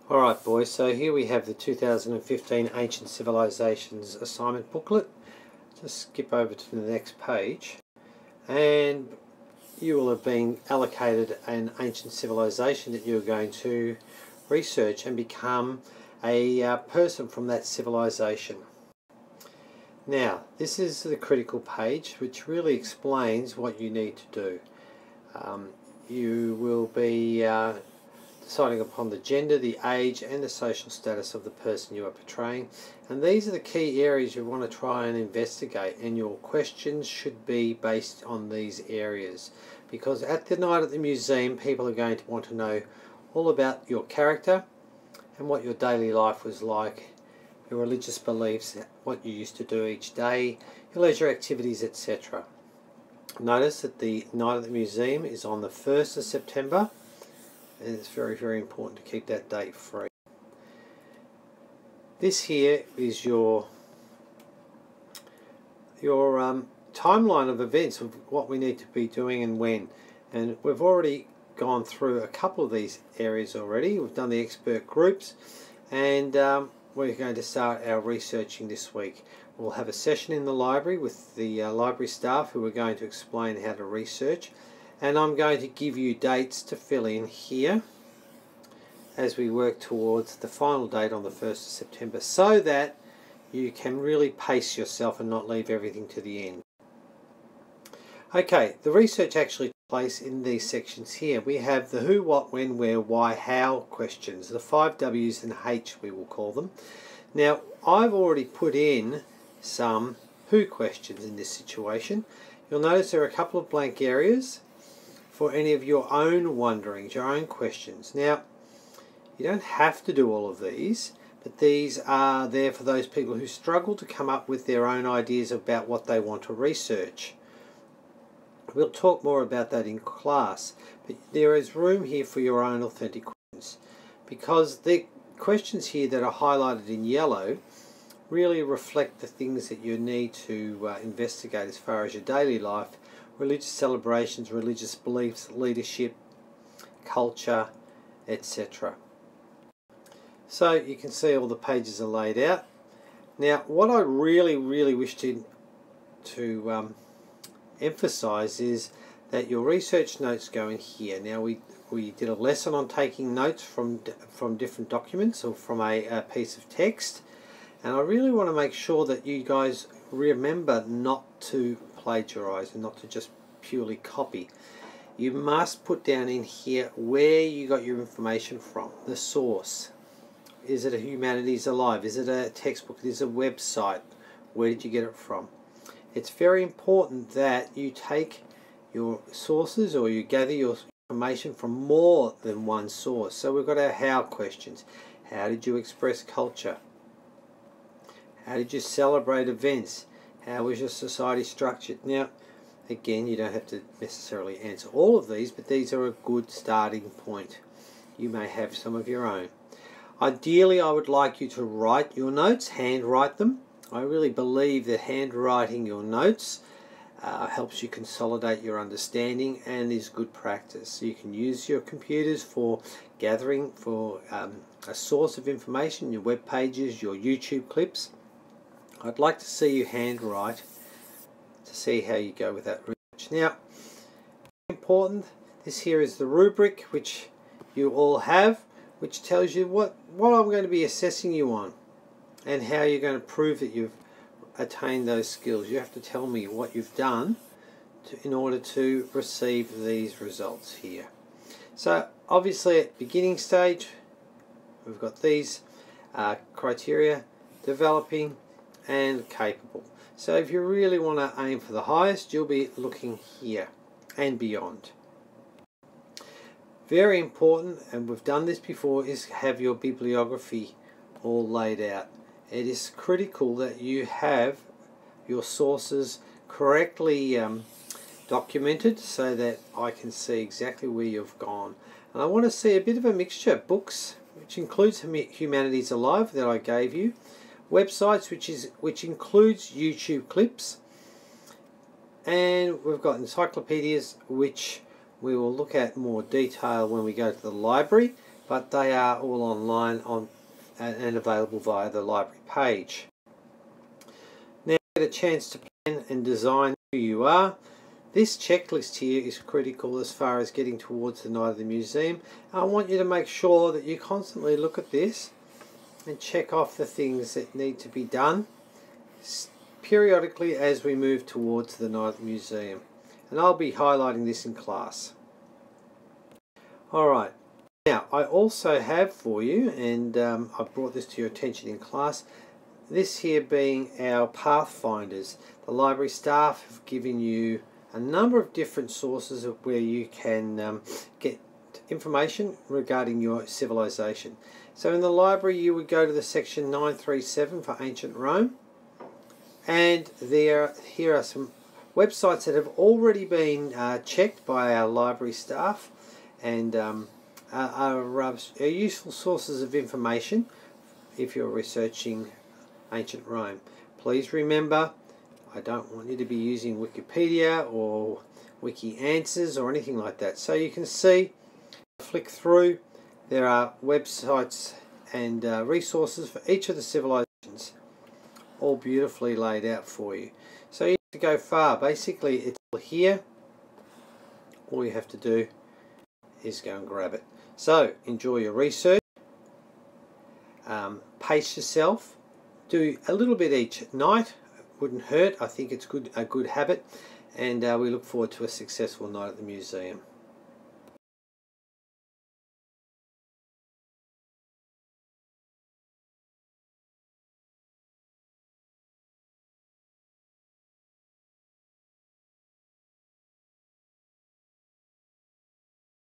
Alright boys, so here we have the 2015 Ancient Civilisations assignment booklet. Just skip over to the next page and you will have been allocated an ancient civilization that you're going to research and become a person from that civilization. Now this is the critical page which really explains what you need to do. You will be deciding upon the gender, the age and the social status of the person you are portraying, and these are the key areas you want to try and investigate, and your questions should be based on these areas, because at the night at the museum people are going to want to know all about your character and what your daily life was like, your religious beliefs, what you used to do each day, your leisure activities, etc. Notice that the night at the museum is on the 1st of September. And it's very important to keep that date free. This here is your timeline of events of what we need to be doing and when. And we've already gone through a couple of these areas already. We've done the expert groups, and we're going to start our researching this week. We'll have a session in the library with the library staff who are going to explain how to research. And I'm going to give you dates to fill in here as we work towards the final date on the 1st of September, so that you can really pace yourself and not leave everything to the end. Okay, the research actually takes place in these sections here. We have the who, what, when, where, why, how questions, the 5 W's and H we will call them. Now I've already put in some who questions in this situation. You'll notice there are a couple of blank areas for any of your own wonderings, your own questions. Now, you don't have to do all of these, but these are there for those people who struggle to come up with their own ideas about what they want to research. We'll talk more about that in class, but there is room here for your own authentic questions, because the questions here that are highlighted in yellow really reflect the things that you need to investigate as far as your daily life, religious celebrations, religious beliefs, leadership, culture, etc. So you can see all the pages are laid out. Now what I really wish to emphasize is that your research notes go in here. Now we did a lesson on taking notes from different documents or from a piece of text, and I really want to make sure that you guys remember not to plagiarize and not to just purely copy. You must put down in here where you got your information from, the source. Is it a Humanities Alive? Is it a textbook? Is it a website? Where did you get it from? It's very important that you take your sources, or you gather your information from more than one source. So we've got our how questions. How did you express culture? How did you celebrate events? How was your society structured? Now, again, you don't have to necessarily answer all of these, but these are a good starting point. You may have some of your own. Ideally, I would like you to write your notes, handwrite them. I really believe that handwriting your notes helps you consolidate your understanding and is good practice. You can use your computers for gathering for a source of information, your web pages, your YouTube clips. I'd like to see you handwrite to see how you go with that research. Now, important, this here is the rubric which you all have, which tells you what I'm going to be assessing you on and how you're going to prove that you've attained those skills. You have to tell me what you've done in order to receive these results here. So obviously at beginning stage we've got these criteria: developing and capable. So if you really want to aim for the highest, you'll be looking here and beyond. Very important, and we've done this before, is have your bibliography all laid out. It is critical that you have your sources correctly documented so that I can see exactly where you've gone. And I want to see a bit of a mixture: books, which includes Humanities Alive that I gave you, websites, which includes YouTube clips, and we've got encyclopedias, which we will look at more detail when we go to the library. but they are all online and available via the library page. Now get a chance to plan and design who you are. This checklist here is critical as far as getting towards the night of the museum. I want you to make sure that you constantly look at this and check off the things that need to be done periodically as we move towards the night of the museum. And I'll be highlighting this in class. Alright, now I also have for you, and I've brought this to your attention in class, this here being our pathfinders. The library staff have given you a number of different sources of where you can get information regarding your civilization. So in the library you would go to the section 937 for ancient Rome, and here are some websites that have already been checked by our library staff and are useful sources of information if you're researching ancient Rome. Please remember, I don't want you to be using Wikipedia or Wiki Answers or anything like that. So you can see, flick through, there are websites and resources for each of the civilizations, all beautifully laid out for you. So you have to go far. Basically it's all here. All you have to do is go and grab it. So enjoy your research, pace yourself, do a little bit each night, wouldn't hurt. I think it's a good habit, and we look forward to a successful night at the museum.